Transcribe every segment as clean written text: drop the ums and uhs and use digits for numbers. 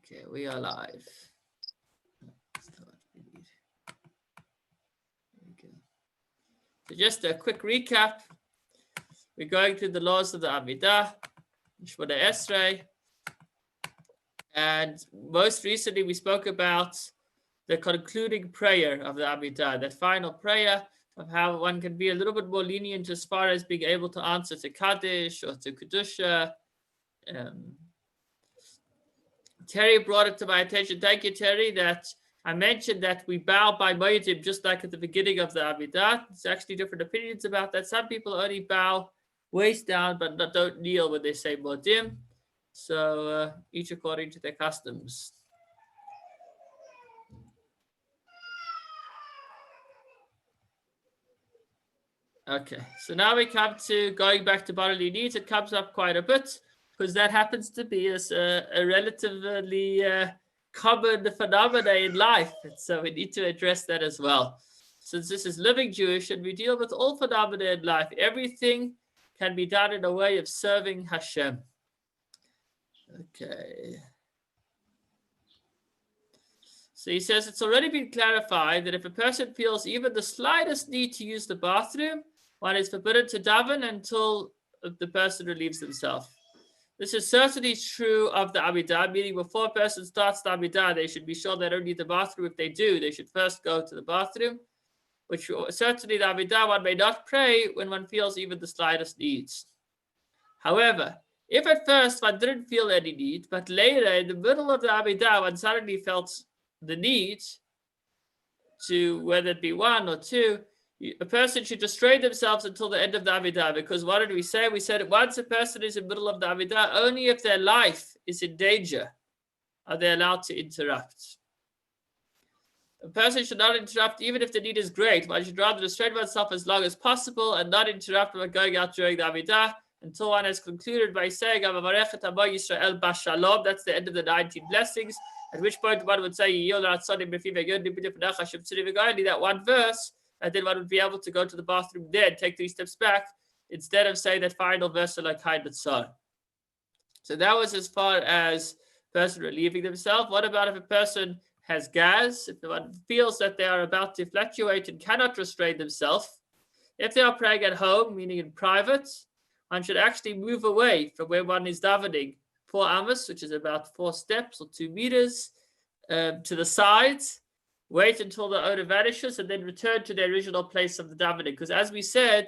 Okay, we are live. That's not what we need. There we go. So just a quick recap. We're going through the laws of the Amida, Shmona Esrei, and most recently we spoke about the concluding prayer of the Amida, that final prayer of how one can be a little bit more lenient as far as being able to answer to Kaddish or to Kedusha. Terry brought it to my attention. Thank you, Terry, that I mentioned that we bow by Moedim just like at the beginning of the Amidah. There's actually different opinions about that. Some people only bow waist down, but don't kneel when they say Moedim. So each according to their customs. Okay, so now we come to going back to bodily needs. It comes up quite a bit because that happens to be a relatively common phenomenon in life. And so we need to address that as well. Since this is living Jewish and we deal with all phenomena in life, everything can be done in a way of serving Hashem. Okay. So he says it's already been clarified that if a person feels even the slightest need to use the bathroom, one is forbidden to daven until the person relieves himself. This is certainly true of the Amidah, meaning before a person starts the Amidah, they should be sure they don't need the bathroom. If they do, they should first go to the bathroom, which certainly the Amidah, one may not pray when one feels even the slightest needs. However, if at first one didn't feel any need, but later in the middle of the Amidah, one suddenly felt the need to, whether it be one or two, a person should restrain themselves until the end of the Amidah, because what did we say? We said once a person is in the middle of the Amidah, only if their life is in danger are they allowed to interrupt. A person should not interrupt even if the need is great. One should rather restrain oneself as long as possible and not interrupt when going out during the Amidah until one has concluded by saying, that's the end of the 19 blessings, at which point one would say, only that one verse, and then one would be able to go to the bathroom then, take 3 steps back, instead of saying that final verse like so that was as far as person relieving themselves. What about if a person has gas, if one feels that they are about to fluctuate and cannot restrain themselves? If they are praying at home, meaning in private, one should actually move away from where one is davening 4 amos, which is about 4 steps or 2 meters, to the sides, wait until the odor vanishes, and then return to the original place of the davening. Because as we said,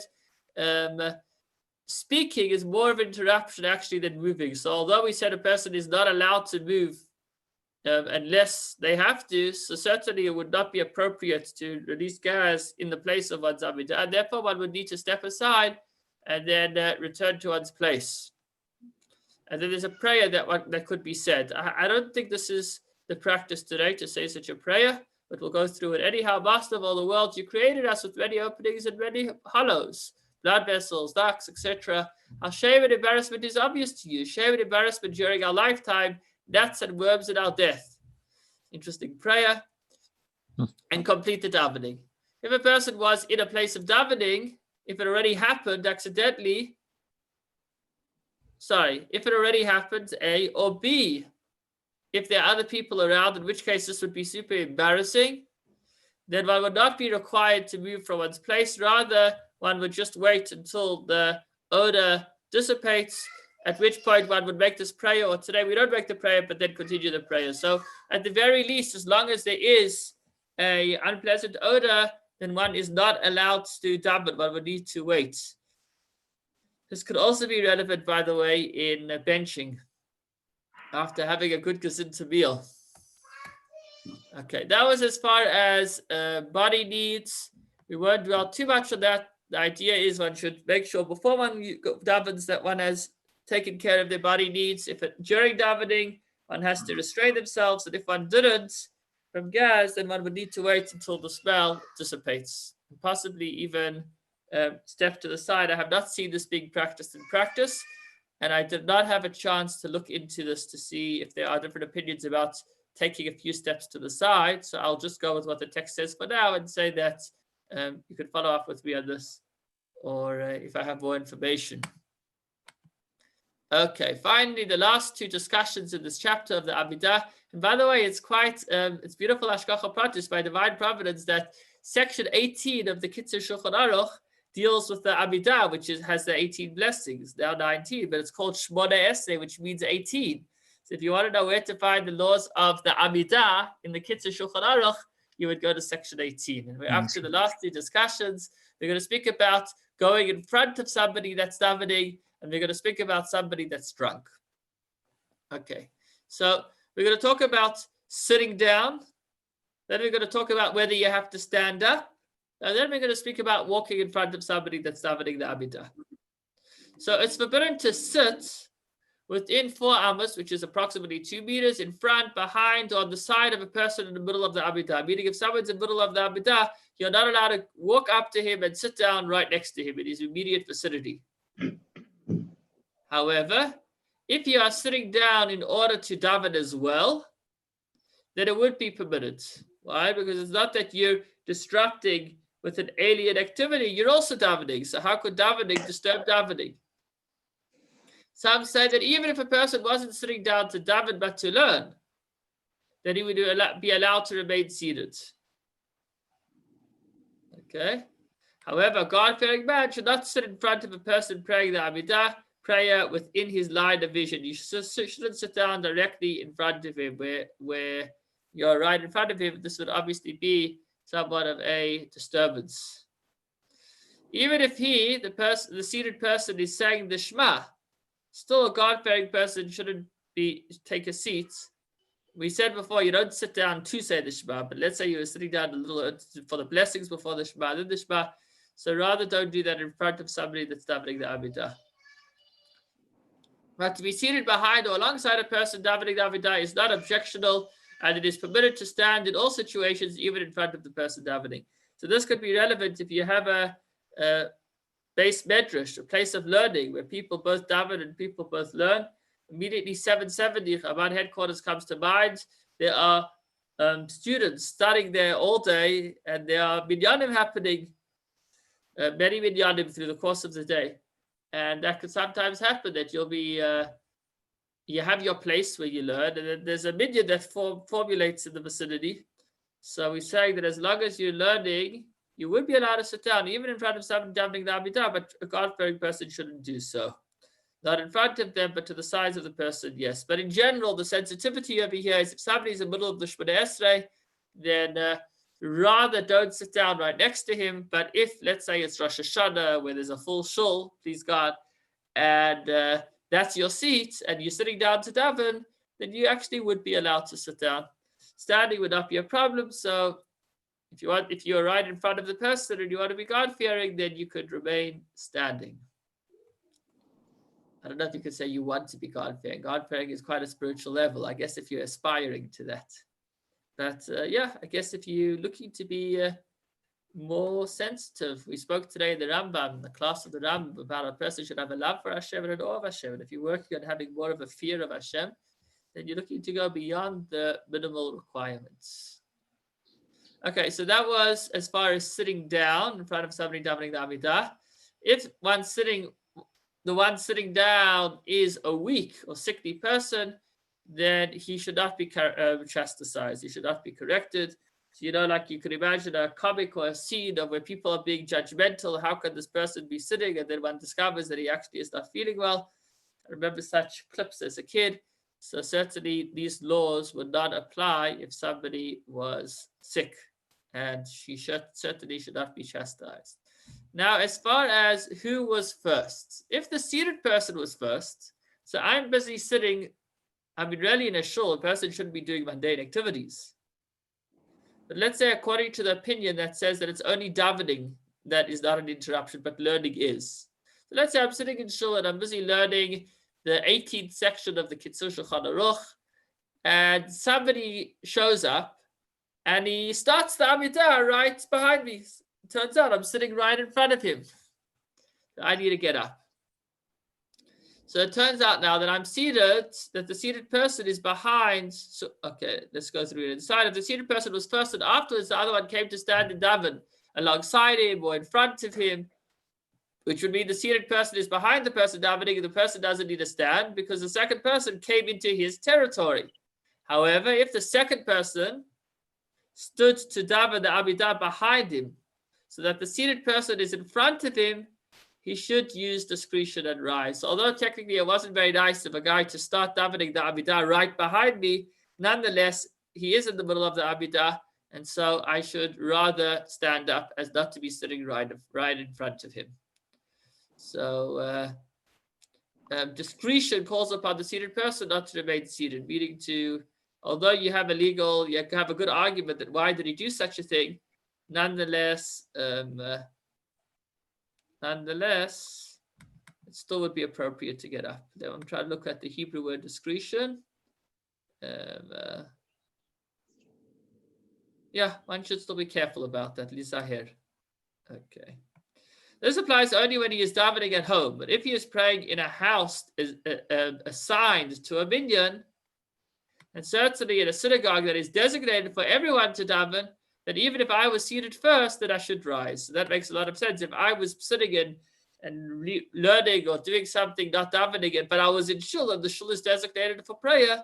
speaking is more of an interruption actually than moving. So although we said a person is not allowed to move unless they have to, so certainly it would not be appropriate to release gas in the place of one's Amidah, and therefore one would need to step aside and then return to one's place. And then there's a prayer that could be said. I don't think this is the practice today to say such a prayer, but we'll go through it anyhow. Master of all the world, you created us with many openings and many hollows, blood vessels, ducts, etc. Our shame and embarrassment is obvious to you. Shame and embarrassment during our lifetime, gnats and worms in our death. Interesting prayer. And complete the davening. If a person was in a place of davening, if it already happened accidentally, if it already happened, A, or B, if there are other people around, in which case this would be super embarrassing, then one would not be required to move from one's place. Rather, one would just wait until the odor dissipates, at which point one would make this prayer, or today we don't make the prayer, but then continue the prayer. So at the very least, as long as there is an unpleasant odor, then one is not allowed to daven. One would need to wait. This could also be relevant, by the way, in benching after having a good gesinter meal. Okay, that was as far as body needs. We won't dwell too much on that. The idea is one should make sure before one davens that one has taken care of their body needs. If during davening, one has to restrain themselves, and if one didn't from gas, then one would need to wait until the smell dissipates, and possibly even step to the side. I have not seen this being practiced in practice, and I did not have a chance to look into this to see if there are different opinions about taking a few steps to the side. So I'll just go with what the text says for now and say that you could follow up with me on this, or if I have more information. Okay, finally, the last two discussions in this chapter of the Amida. And by the way, it's quite, it's beautiful Hashgacha Pratis by divine providence that section 18 of the Kitzur Shulchan Aruch deals with the Amida, which has the 18 blessings, now 19, but it's called Shmona Esrei, which means 18. So if you want to know where to find the laws of the Amida in the Kitzur Shulchan Aruch, you would go to section 18. And we're after the last two discussions. We're going to speak about going in front of somebody that's davening, and we're going to speak about somebody that's drunk. Okay, so we're going to talk about sitting down. Then we're going to talk about whether you have to stand up. And then we're going to speak about walking in front of somebody that's davening the Amida. So it's forbidden to sit within 4 amas, which is approximately 2 meters, in front, behind, or on the side of a person in the middle of the Amida. Meaning if someone's in the middle of the Amida, you're not allowed to walk up to him and sit down right next to him in his immediate vicinity. However, if you are sitting down in order to daven as well, then it would be permitted. Why? Because it's not that you're disrupting with an alien activity, you're also davening. So how could davening disturb davening? Some say that even if a person wasn't sitting down to daven but to learn, then he would be allowed to remain seated. Okay. However, a God-fearing man should not sit in front of a person praying the Amida prayer within his line of vision. You shouldn't sit down directly in front of him where you're right in front of him. This would obviously be somewhat of a disturbance. Even if the seated person is saying the Shema, still a God-fearing person shouldn't take a seat. We said before, you don't sit down to say the Shema, but let's say you were sitting down a little for the blessings before the Shema, then the Shema. So rather don't do that in front of somebody that's davening the Amida. But to be seated behind or alongside a person davening the Amida is not objectionable, and it is permitted to stand in all situations, even in front of the person davening. So this could be relevant if you have a base medrash, a place of learning where people both daven and people both learn. Immediately 770, Chabad headquarters comes to mind. There are students studying there all day, and there are minyanim happening, many minyanim through the course of the day. And that could sometimes happen that you'll be, you have your place where you learn, and then there's a minyan that formulates in the vicinity. So we're saying that as long as you're learning, you would be allowed to sit down, even in front of someone davening the Amida, but a God-fearing person shouldn't do so. Not in front of them, but to the sides of the person, yes. But in general, the sensitivity over here is if somebody's in the middle of the Shmona Esrei, then rather don't sit down right next to him. But if, let's say it's Rosh Hashanah, where there's a full shul, please God, and that's your seat, and you're sitting down to daven, then you actually would be allowed to sit down. Standing would not be a problem. So if you're right in front of the person and you want to be God-fearing, then you could remain standing. I don't know if you could say you want to be God-fearing. God-fearing is quite a spiritual level, I guess, if you're aspiring to that. But yeah, I guess if you're looking to be more sensitive, we spoke today in the Rambam, the class of the Rambam, about a person should have a love for Hashem and an awe of Hashem. And if you're working on having more of a fear of Hashem, then you're looking to go beyond the minimal requirements. Okay, so that was as far as sitting down in front of somebody davening the Amida. If the one sitting down is a weak or sickly person, then he should not be chastised. He should not be corrected. So, like you could imagine a comic or a scene of where people are being judgmental. How can this person be sitting? And then one discovers that he actually is not feeling well. I remember such clips as a kid. So certainly these laws would not apply if somebody was sick, and she certainly should not be chastised. Now, as far as who was first, if the seated person was first, so I'm busy sitting, really in a shul, a person shouldn't be doing mundane activities. But let's say according to the opinion that says that it's only davening that is not an interruption, but learning is. So let's say I'm sitting in shul and I'm busy learning the 18th section of the Kitzur Shulchan Aruch, and somebody shows up and he starts the Amida right behind me. It turns out I'm sitting right in front of him. I need to get up. So it turns out now that I'm seated, that the seated person is behind. So, okay, let's go through it. Inside, if the seated person was first and afterwards the other one came to stand and daven alongside him or in front of him, which would mean the seated person is behind the person davening, and the person doesn't need to stand because the second person came into his territory. However, if the second person stood to daven the Amida behind him, so that the seated person is in front of him, he should use discretion and rise. So although technically it wasn't very nice of a guy to start davening the Amida right behind me, nonetheless, he is in the middle of the Amida, and so I should rather stand up as not to be sitting right in front of him. So discretion calls upon the seated person not to remain seated, meaning to, although you have a good argument that why did he do such a thing, nonetheless, it still would be appropriate to get up. Then I'm trying to look at the Hebrew word discretion. Yeah, one should still be careful about that. Lizahir. Okay. This applies only when he is davening at home, but if he is praying in a house assigned to a minyan, and certainly in a synagogue that is designated for everyone to daven, that even if I was seated first, that I should rise. So that makes a lot of sense. If I was sitting and learning or doing something, not davening it, but I was in shul and the shul is designated for prayer,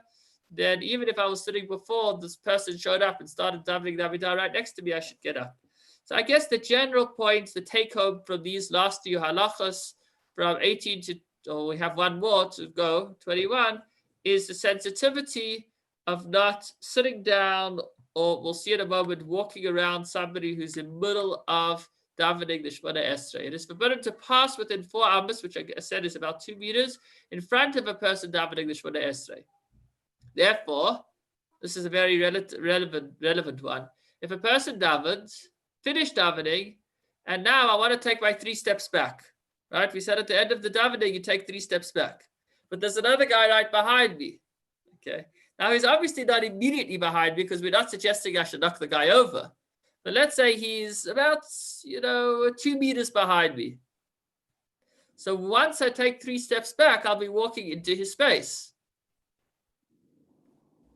then even if I was sitting before this person showed up and started davening the Amidah right next to me, I should get up. So I guess the general points, the take home from these last two halachas from 18 to, we have one more to go, 21, is the sensitivity of not sitting down, or we'll see in a moment, walking around somebody who's in the middle of davening the Shemona Esrei. It is forbidden to pass within 4 amos, which I said is about 2 meters, in front of a person davening the Shemona Esrei. Therefore, this is a very relevant one. If a person davens, finished davening, and now I want to take my 3 steps back, right? We said at the end of the davening, you take 3 steps back. But there's another guy right behind me, okay? Now, he's obviously not immediately behind me because we're not suggesting I should knock the guy over. But let's say he's about, 2 meters behind me. So once I take 3 steps back, I'll be walking into his space.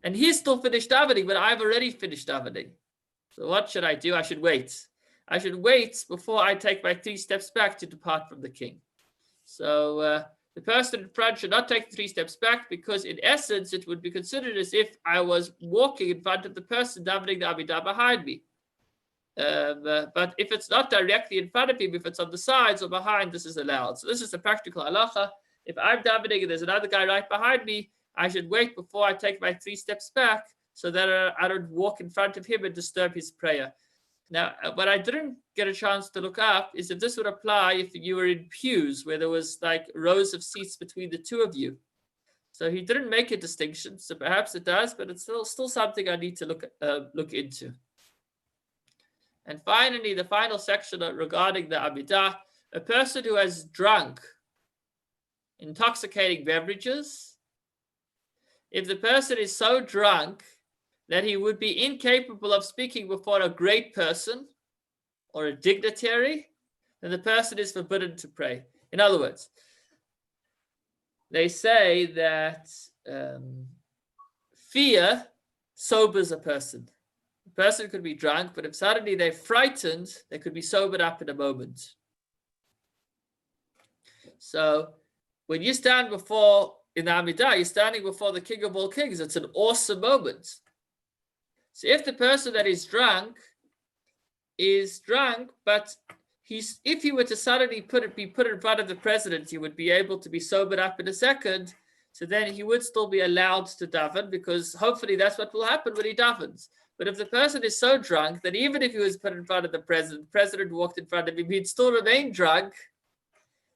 And he's still finished davening, but I've already finished davening. So what should I do? I should wait. I should wait before I take my 3 steps back to depart from the king. So the person in front should not take 3 steps back because in essence, it would be considered as if I was walking in front of the person davening the Amidah behind me. But if it's not directly in front of him, if it's on the sides or behind, this is allowed. So this is the practical halacha. If I'm davening and there's another guy right behind me, I should wait before I take my 3 steps back so that I don't walk in front of him and disturb his prayer. Now, what I didn't get a chance to look up is if this would apply if you were in pews where there was like rows of seats between the two of you. So he didn't make a distinction. So perhaps it does, but it's still something I need to look into. And finally, the final section regarding the Amidah, a person who has drunk intoxicating beverages, if the person is so drunk that he would be incapable of speaking before a great person or a dignitary, then the person is forbidden to pray. In other words, they say that fear sobers a person. A person could be drunk, but if suddenly they're frightened, they could be sobered up in a moment. So when you stand in the Amidah, you're standing before the King of all kings. It's an awesome moment. So if the person that is drunk, but if he were to suddenly be put in front of the president, he would be able to be sobered up in a second. So then he would still be allowed to daven because hopefully that's what will happen when he davens. But if the person is so drunk that even if he was put in front of the president walked in front of him, he'd still remain drunk,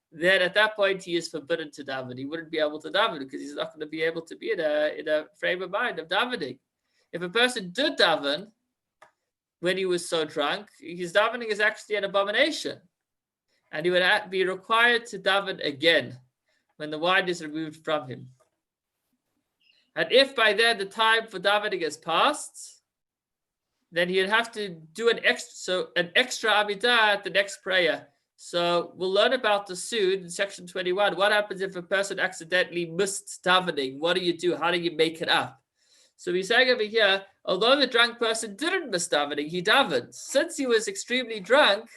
then at that point he is forbidden to daven. He wouldn't be able to daven because he's not going to be able to be in a frame of mind of davening. If a person did daven when he was so drunk, his davening is actually an abomination. And he would be required to daven again when the wine is removed from him. And if by then the time for davening has passed, then he'd have to do an extra Amidah at the next prayer. So we'll learn about this soon in section 21. What happens if a person accidentally missed davening? What do you do? How do you make it up? So we're saying over here, although the drunk person didn't miss davening, he davened. Since he was extremely drunk,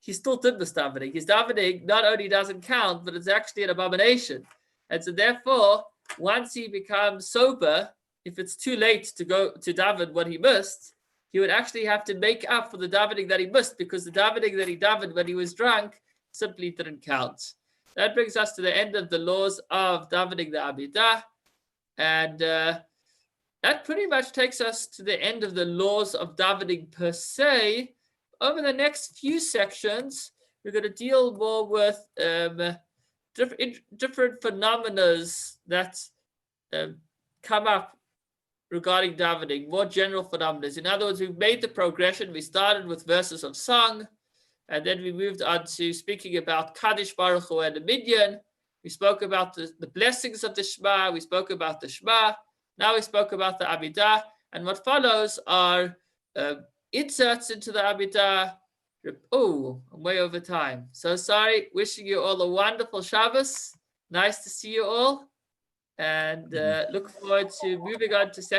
he still did this davening. His davening not only doesn't count, but it's actually an abomination. And so therefore, once he becomes sober, if it's too late to go to daven what he missed, he would actually have to make up for the davening that he missed, because the davening that he davened when he was drunk simply didn't count. That brings us to the end of the laws of davening the Amida. And that pretty much takes us to the end of the laws of davening per se. Over the next few sections, we're going to deal more with different phenomena that come up regarding davening, more general phenomena. In other words, we've made the progression. We started with verses of song, and then we moved on to speaking about Kaddish Baruch Hu and the Minyan. We spoke about the blessings of the Shema. We spoke about the Shema. Now we spoke about the Amidah. And what follows are inserts into the Amidah. Oh, I'm way over time. So sorry. Wishing you all a wonderful Shabbos. Nice to see you all. And look forward to moving on to section